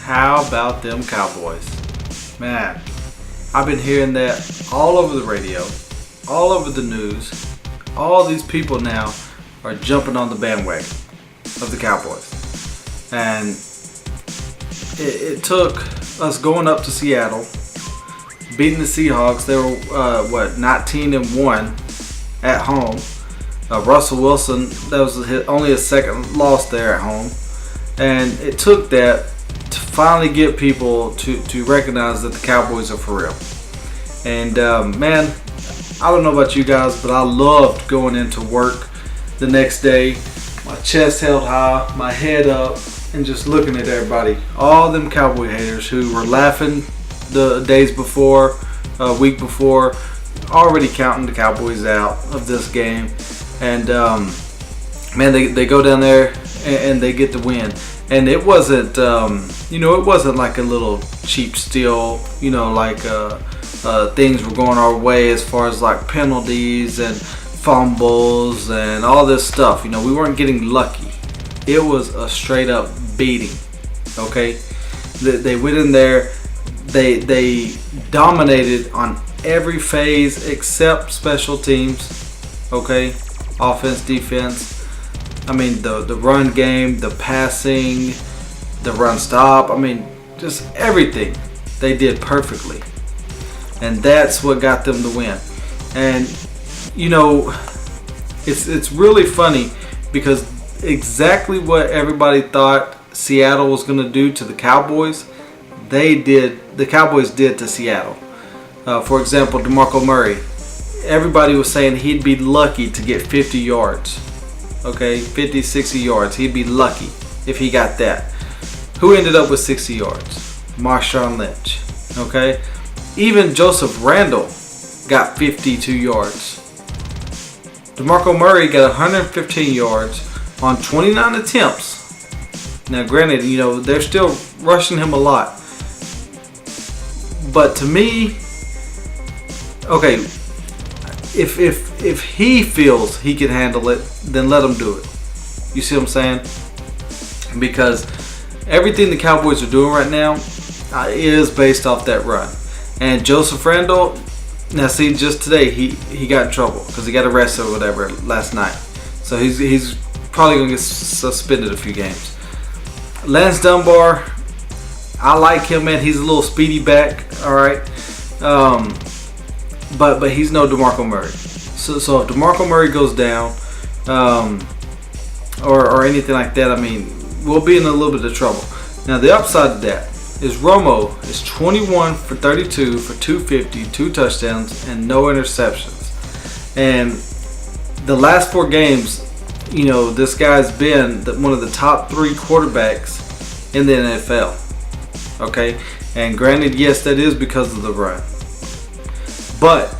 How about them Cowboys? Man, I've been hearing that all over the radio, all over the news. All these people now are jumping on the bandwagon of the Cowboys. And it took us going up to Seattle, beating the Seahawks. They were, 19-1 at home. Russell Wilson, that was only his second loss there at home. And it took that to finally get people to recognize that the Cowboys are for real. And man, I don't know about you guys, but I loved going into work the next day. My chest held high, my head up, and just looking at everybody. All them Cowboy haters who were laughing the days before, week before, already counting the Cowboys out of this game. And man, they go down there and they get the win. And it wasn't, it wasn't like a little cheap steal, like things were going our way as far as like penalties and fumbles and all this stuff. We weren't getting lucky. It was a straight up beating. Okay, they went in there. They dominated on every phase except special teams. Okay, offense, defense. I mean, the run game, the passing, the run stop. I mean, just everything they did perfectly. And that's what got them the win. And, it's really funny because exactly what everybody thought Seattle was going to do to the Cowboys, the Cowboys did to Seattle. For example, DeMarco Murray. Everybody was saying he'd be lucky to get 50 yards. Okay, 50, 60 yards. He'd be lucky if he got that. Who ended up with 60 yards? Marshawn Lynch. Okay, even Joseph Randle got 52 yards. DeMarco Murray got 115 yards on 29 attempts. Now, granted, they're still rushing him a lot. But to me, okay, if he feels he can handle it, then let him do it. You see what I'm saying? Because everything the Cowboys are doing right now is based off that run. And Joseph Randle, now see, just today he got in trouble because he got arrested or whatever last night. So he's probably going to get suspended a few games. Lance Dunbar, I like him, man. He's a little speedy back, all right. But he's no DeMarco Murray. So if DeMarco Murray goes down, or anything like that, I mean, we'll be in a little bit of trouble. Now the upside of that is Romo is 21 for 32 for 250, 2 touchdowns, and no interceptions. And the last 4 games, this guy's been one of the top 3 quarterbacks in the NFL. Okay, and granted, yes, that is because of the run. But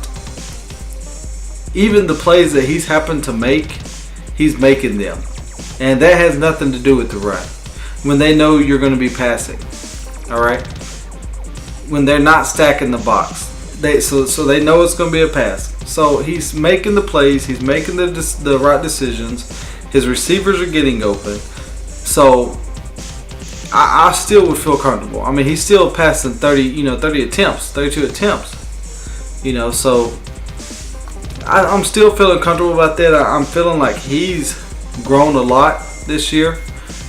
even the plays that he's happened to make, he's making them. And that has nothing to do with the run. When they know you're going to be passing. Alright? When they're not stacking the box. So they know it's going to be a pass. So he's making the plays. He's making the right decisions. His receivers are getting open. So I still would feel comfortable. I mean, he's still passing 32 attempts. So I'm still feeling comfortable about that. I'm feeling like he's grown a lot this year.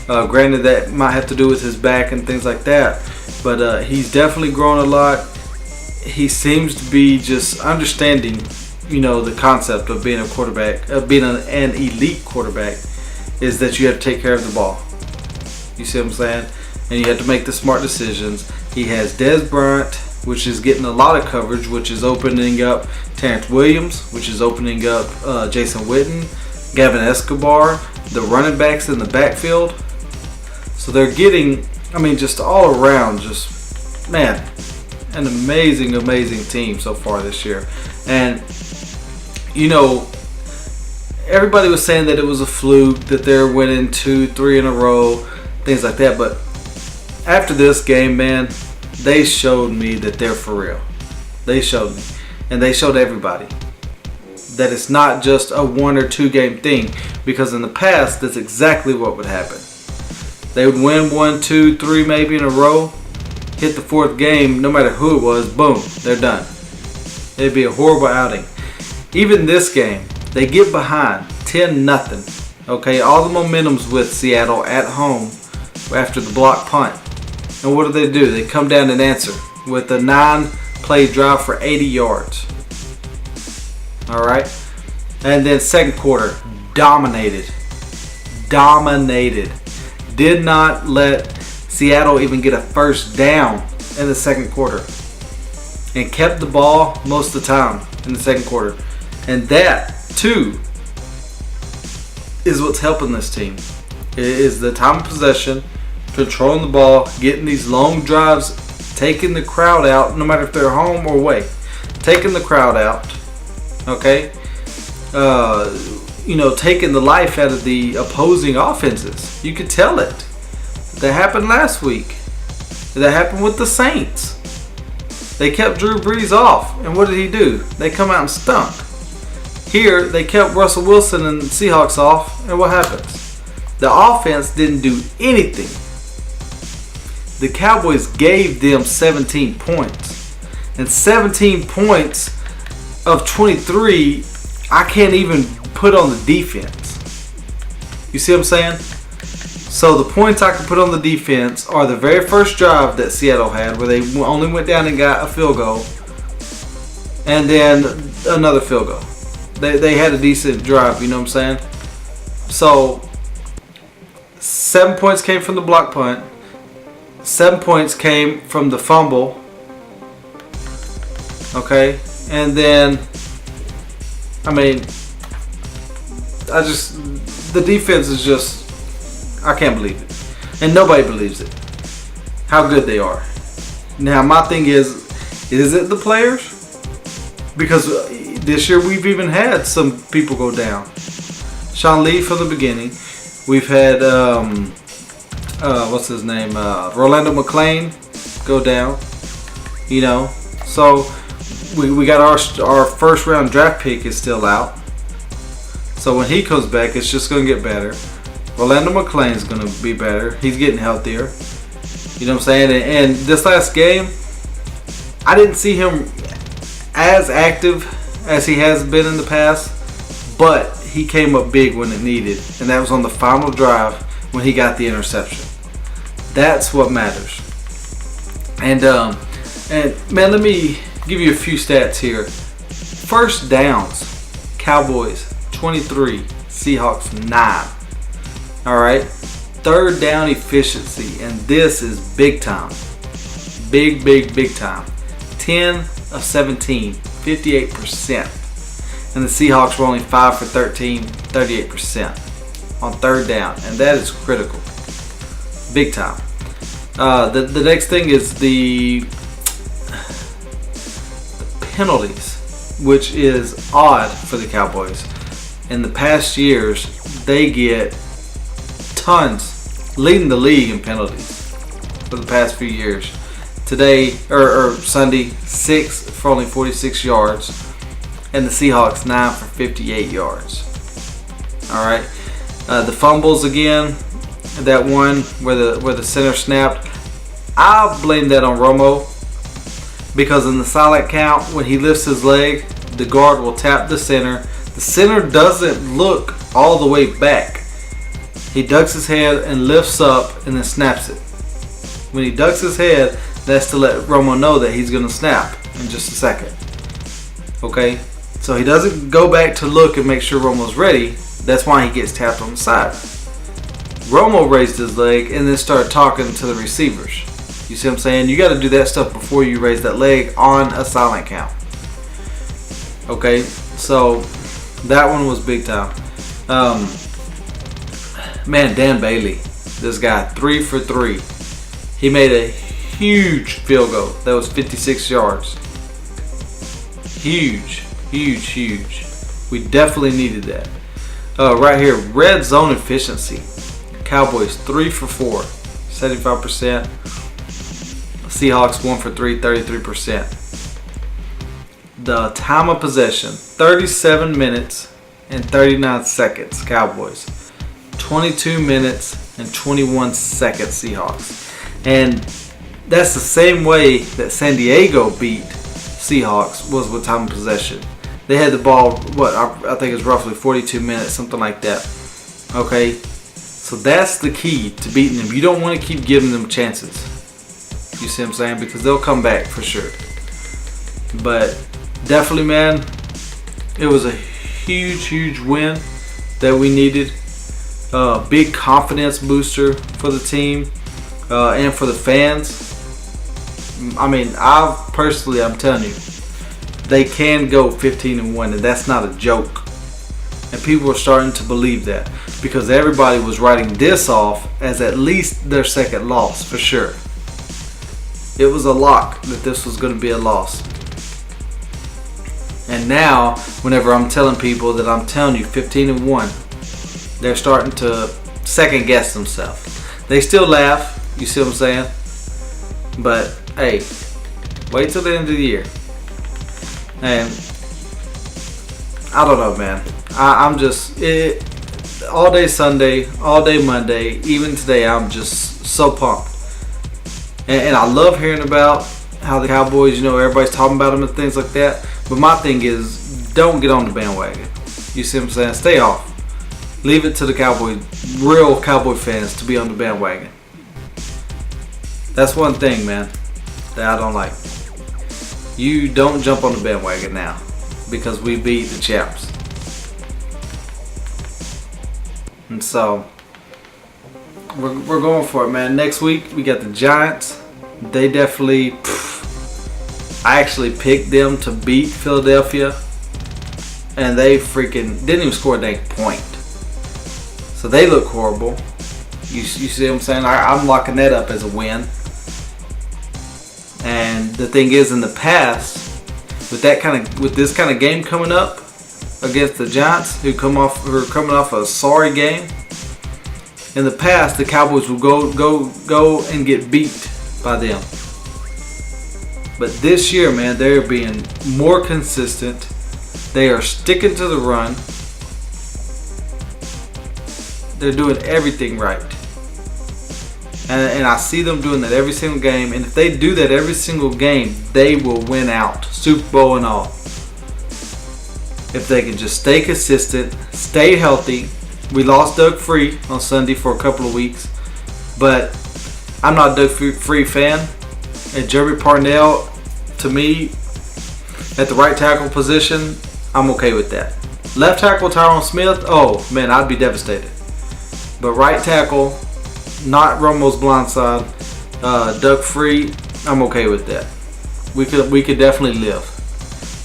Granted, that might have to do with his back and things like that. But he's definitely grown a lot. He seems to be just understanding, the concept of being a quarterback, of being an elite quarterback, is that you have to take care of the ball. You see what I'm saying? And you have to make the smart decisions. He has Dez Bryant, which is getting a lot of coverage, which is opening up Terrence Williams, which is opening up Jason Witten, Gavin Escobar, the running backs in the backfield. So they're getting, just all around, just, man, an amazing, amazing team so far this year. And, everybody was saying that it was a fluke, that they're winning 2-3 in a row, things like that. But after this game, man, they showed me that they're for real. They showed me. And they showed everybody that it's not just a 1 or 2 game thing. Because in the past, that's exactly what would happen. They would win 1, 2, 3 maybe in a row. Hit the fourth game, no matter who it was, boom, they're done. It'd be a horrible outing. Even this game, they get behind 10-0. Okay, all the momentum's with Seattle at home after the block punt. And what do? They come down and answer with a 9-play drive for 80 yards. Alright? And then second quarter, dominated. Did not let Seattle even get a first down in the second quarter. And kept the ball most of the time in the second quarter. And that, too, is what's helping this team. It is the time of possession, controlling the ball, getting these long drives, taking the crowd out, no matter if they're home or away. Taking the crowd out, okay? Taking the life out of the opposing offenses. You could tell it. That happened last week. That happened with the Saints. They kept Drew Brees off. And what did he do? They come out and stunk. Here, they kept Russell Wilson and the Seahawks off. And what happens? The offense didn't do anything. The Cowboys gave them 17 points. And 17 points of 23, I can't even put on the defense. You see what I'm saying? So the points I can put on the defense are the very first drive that Seattle had, where they only went down and got a field goal, and then another field goal. They had a decent drive, you know what I'm saying? So 7 points came from the block punt. 7 points came from the fumble. Okay, and then the defense is just, I can't believe it. And nobody believes it. How good they are. Now, my thing is it the players? Because this year we've even had some people go down. Sean Lee from the beginning. We've had, what's his name? Rolando McClain go down. So we got our first round draft pick is still out. So when he comes back, it's just going to get better. Rolando McClain's going to be better. He's getting healthier. You know what I'm saying? And this last game, I didn't see him as active as he has been in the past, but he came up big when it needed, and that was on the final drive when he got the interception. That's what matters. And man, let me give you a few stats here. First downs, Cowboys 23, Seahawks 9. All right, third down efficiency, and this is big time. Big time. 10 of 17, 58%. And the Seahawks were only 5 for 13, 38% on third down, and that is critical. Big time. The next thing is the penalties, which is odd for the Cowboys. In the past years, they get tons, leading the league in penalties for the past few years. Today, or Sunday, 6 for only 46 yards, and the Seahawks 9 for 58 yards. All right, the fumbles again, that one where the center snapped. I'll blame that on Romo, because in the silent count, when he lifts his leg, the guard will tap the center. The center doesn't look all the way back. He ducks his head and lifts up and then snaps it. When he ducks his head, that's to let Romo know that he's going to snap in just a second. Okay? So he doesn't go back to look and make sure Romo's ready. That's why he gets tapped on the side. Romo raised his leg and then started talking to the receivers. You see what I'm saying? You got to do that stuff before you raise that leg on a silent count. Okay? So that one was big time. Man, Dan Bailey, this guy, 3 for 3. He made a huge field goal. That was 56 yards. Huge. We definitely needed that. Right here, red zone efficiency. Cowboys 3 for 4, 75%. Seahawks 1 for 3, 33%. The time of possession, 37 minutes and 39 seconds. Cowboys. 22 minutes and 21 seconds Seahawks. And that's the same way that San Diego beat Seahawks was with time of possession. They had the ball, I think it's roughly 42 minutes, something like that. Okay, so that's the key to beating them. You don't want to keep giving them chances. You see what I'm saying? Because they'll come back for sure. But definitely, man, it was a huge win that we needed. Big confidence booster for the team and for the fans. I mean, I'm telling you, they can go 15-1, and that's not a joke. And people are starting to believe that because everybody was writing this off as at least their second loss for sure. It was a lock that this was going to be a loss. And now, whenever I'm telling people that I'm telling you 15-1, they're starting to second guess themselves. They still laugh, you see what I'm saying? But hey, wait till the end of the year. And I don't know, man. I'm just all day Sunday, all day Monday, even today. I'm just so pumped, and I love hearing about how the Cowboys. Everybody's talking about them and things like that. But my thing is, don't get on the bandwagon. You see what I'm saying? Stay off. Leave it to the Cowboys, real Cowboy fans, to be on the bandwagon. That's one thing, man, that I don't like. You don't jump on the bandwagon now because we beat the champs. And so we're going for it, man. Next week we got the Giants. They definitely, I actually picked them to beat Philadelphia, and they freaking didn't even score a dang point. So they look horrible. You see what I'm saying? I'm locking that up as a win. And the thing is, in the past, with this kind of game coming up against the Giants, who are coming off a sorry game, in the past the Cowboys will go and get beat by them. But this year, man, they're being more consistent. They are sticking to the run. They're doing everything right. And I see them doing that every single game. And if they do that every single game, they will win out, Super Bowl and all. If they can just stay consistent, stay healthy. We lost Doug Free on Sunday for a couple of weeks, but I'm not a Doug Free fan. And Jeremy Parnell, to me, at the right tackle position, I'm okay with that. Left tackle Tyron Smith, oh man, I'd be devastated. But right tackle, not Romo's blindside, Doug Free, I'm okay with that. We could definitely live.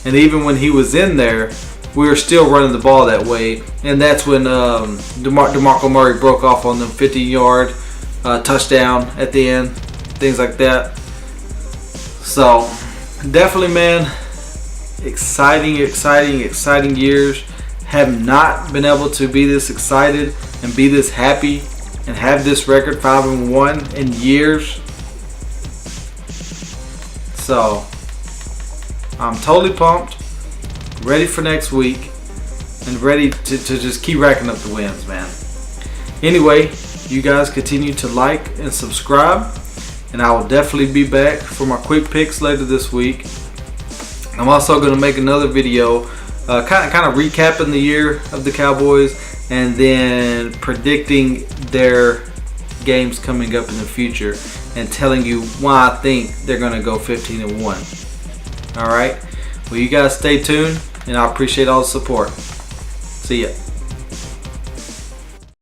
And even when he was in there, we were still running the ball that way. And that's when DeMarco Murray broke off on them 50-yard touchdown at the end, things like that. So definitely, man, exciting years. Have not been able to be this excited and be this happy and have this record 5-1 in years. So I'm totally pumped, ready for next week, and ready to just keep racking up the wins, man. Anyway, you guys continue to like and subscribe, and I will definitely be back for my quick picks later this week. I'm also going to make another video kind of recapping the year of the Cowboys and then predicting their games coming up in the future and telling you why I think they're going to go 15-1. Alright? Well, you guys stay tuned, and I appreciate all the support. See ya.